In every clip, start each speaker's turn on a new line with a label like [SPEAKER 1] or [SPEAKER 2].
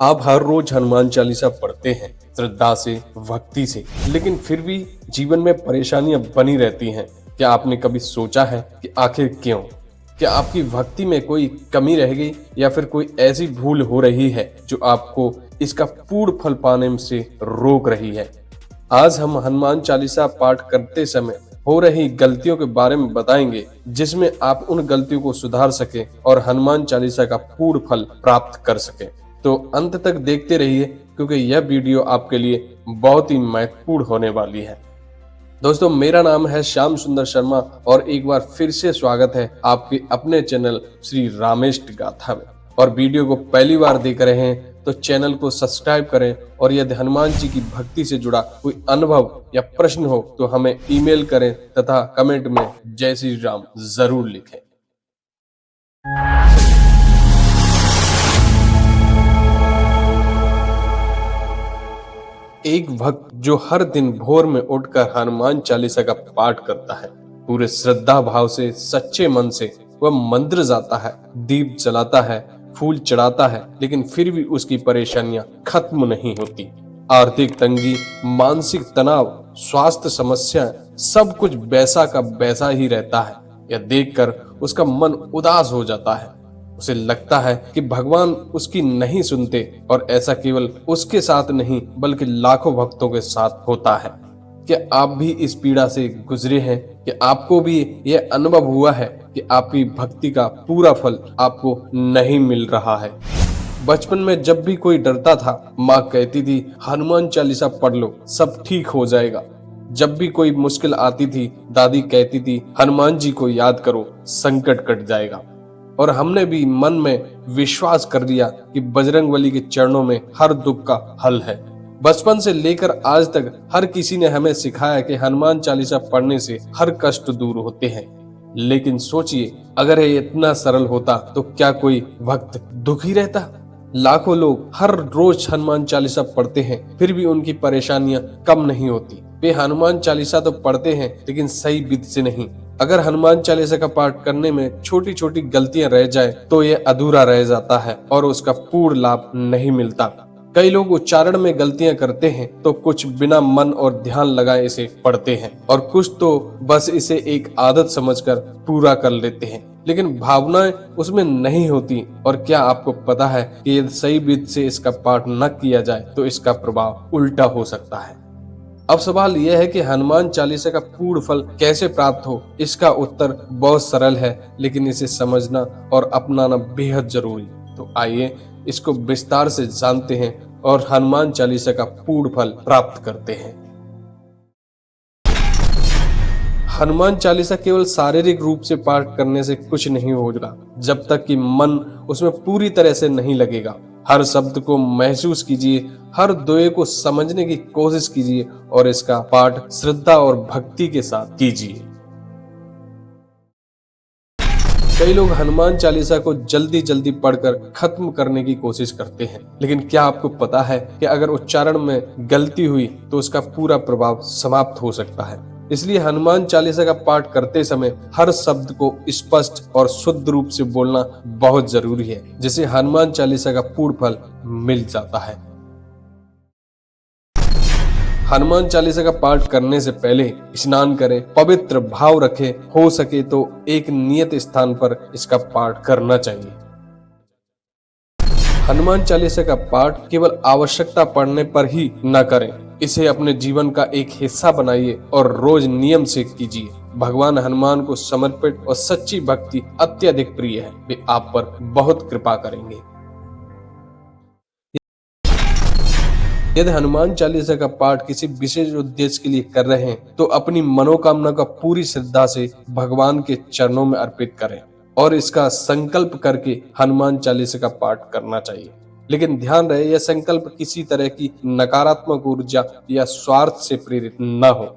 [SPEAKER 1] आप हर रोज हनुमान चालीसा पढ़ते हैं श्रद्धा से, भक्ति से, लेकिन फिर भी जीवन में परेशानियां बनी रहती हैं। क्या आपने कभी सोचा है कि आखिर क्यों? क्या आपकी भक्ति में कोई कमी रह गई या फिर कोई ऐसी भूल हो रही है जो आपको इसका पूर्ण फल पाने से रोक रही है? आज हम हनुमान चालीसा पाठ करते समय हो रही गलतियों के बारे में बताएंगे, जिसमें आप उन गलतियों को सुधार सके और हनुमान चालीसा का पूर्ण फल प्राप्त कर सके। तो अंत तक देखते रहिए, क्योंकि यह वीडियो आपके लिए बहुत ही महत्वपूर्ण होने वाली है। दोस्तों, मेरा नाम है श्याम सुंदर शर्मा और एक बार फिर से स्वागत है आपके अपने चैनल श्री रामेष्ट गाथा में। और वीडियो को पहली बार देख रहे हैं तो चैनल को सब्सक्राइब करें, और यदि हनुमान जी की भक्ति से जुड़ा कोई अनुभव या प्रश्न हो तो हमें ईमेल करें तथा कमेंट में जय श्री राम जरूर लिखें। एक भक्त जो हर दिन भोर में उठकर हनुमान चालीसा का पाठ करता है, पूरे श्रद्धा भाव से, सच्चे मन से वह मंदिर जाता है, दीप जलाता है, फूल चढ़ाता है, लेकिन फिर भी उसकी परेशानियां खत्म नहीं होती। आर्थिक तंगी, मानसिक तनाव, स्वास्थ्य समस्या, सब कुछ वैसा का वैसा ही रहता है। यह देखकर उसका मन उदास हो जाता है। उसे लगता है कि भगवान उसकी नहीं सुनते, और ऐसा केवल उसके साथ नहीं बल्कि लाखों भक्तों के साथ होता है। क्या आप भी इस पीड़ा से गुजरे हैं? कि आपको भी यह अनुभव हुआ है कि आपकी भक्ति का पूरा फल आपको नहीं मिल रहा है? बचपन में जब भी कोई डरता था, माँ कहती थी हनुमान चालीसा पढ़ लो, सब ठीक हो जाएगा। जब भी कोई मुश्किल आती थी, दादी कहती थी हनुमान जी को याद करो, संकट कट जाएगा। और हमने भी मन में विश्वास कर लिया कि बजरंगबली के चरणों में हर दुख का हल है। बचपन से लेकर आज तक हर किसी ने हमें सिखाया कि हनुमान चालीसा पढ़ने से हर कष्ट दूर होते हैं। लेकिन सोचिए, अगर ये इतना सरल होता तो क्या कोई भक्त दुखी रहता? लाखों लोग हर रोज हनुमान चालीसा पढ़ते हैं, फिर भी उनकी परेशानियां कम नहीं होती। वे हनुमान चालीसा तो पढ़ते हैं, लेकिन सही विधि से नहीं। अगर हनुमान चालीसा का पाठ करने में छोटी छोटी गलतियां रह जाए तो यह अधूरा रह जाता है और उसका पूर्ण लाभ नहीं मिलता। कई लोग उच्चारण में गलतियां करते हैं, तो कुछ बिना मन और ध्यान लगाए इसे पढ़ते हैं, और कुछ तो बस इसे एक आदत समझकर पूरा कर लेते हैं, लेकिन भावनाएं उसमें नहीं होती। और क्या आपको पता है कि यदि सही विधि से इसका पाठ न किया जाए तो इसका प्रभाव उल्टा हो सकता है। अब सवाल यह है कि हनुमान चालीसा का पूर्ण फल कैसे प्राप्त हो? इसका उत्तर बहुत सरल है, लेकिन इसे समझना और अपनाना बेहद जरूरी। तो आइए इसको विस्तार से जानते हैं और हनुमान चालीसा का पूर्ण फल प्राप्त करते हैं। हनुमान चालीसा केवल शारीरिक रूप से पाठ करने से कुछ नहीं होगा, जब तक कि मन उसमें पूरी तरह से नहीं लगेगा। हर शब्द को महसूस कीजिए, हर दोहे को समझने की कोशिश कीजिए, और इसका पाठ श्रद्धा और भक्ति के साथ कीजिए। कई लोग हनुमान चालीसा को जल्दी जल्दी पढ़कर खत्म करने की कोशिश करते हैं, लेकिन क्या आपको पता है कि अगर उच्चारण में गलती हुई तो उसका पूरा प्रभाव समाप्त हो सकता है। इसलिए हनुमान चालीसा का पाठ करते समय हर शब्द को स्पष्ट और शुद्ध रूप से बोलना बहुत जरूरी है, जिससे हनुमान चालीसा का पूर्ण फल मिल जाता है। हनुमान चालीसा का पाठ करने से पहले स्नान करें, पवित्र भाव रखें, हो सके तो एक नियत स्थान पर इसका पाठ करना चाहिए। हनुमान चालीसा का पाठ केवल आवश्यकता पड़ने पर ही न करें, इसे अपने जीवन का एक हिस्सा बनाइए और रोज नियम से कीजिए। भगवान हनुमान को समर्पित और सच्ची भक्ति अत्यधिक प्रिय है, वे आप पर बहुत कृपा करेंगे। यदि हनुमान चालीसा का पाठ किसी विशेष उद्देश्य के लिए कर रहे हैं तो अपनी मनोकामना का पूरी श्रद्धा से भगवान के चरणों में अर्पित करें और इसका संकल्प करके हनुमान चालीसा का पाठ करना चाहिए। लेकिन ध्यान रहे, यह संकल्प किसी तरह की नकारात्मक ऊर्जा या स्वार्थ से प्रेरित न हो।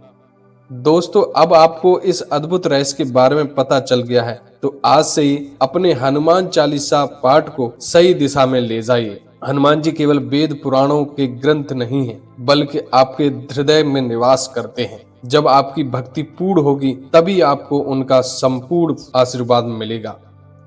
[SPEAKER 1] दोस्तों, अब आपको इस अद्भुत रहस्य के बारे में पता चल गया है, तो आज से ही अपने हनुमान चालीसा पाठ को सही दिशा में ले जाइए। हनुमान जी केवल वेद पुराणों के ग्रंथ नहीं हैं, बल्कि आपके हृदय में निवास करते हैं। जब आपकी भक्ति पूर्ण होगी, तभी आपको उनका संपूर्ण आशीर्वाद मिलेगा।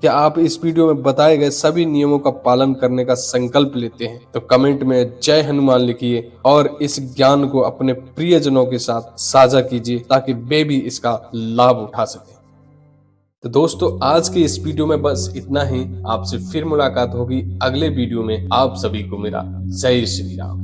[SPEAKER 1] क्या आप इस वीडियो में बताए गए सभी नियमों का पालन करने का संकल्प लेते हैं? तो कमेंट में जय हनुमान लिखिए और इस ज्ञान को अपने प्रियजनों के साथ साझा कीजिए ताकि वे भी इसका लाभ उठा सके। तो दोस्तों, आज के इस वीडियो में बस इतना ही। आपसे फिर मुलाकात होगी अगले वीडियो में। आप सभी को मेरा जय श्री राम।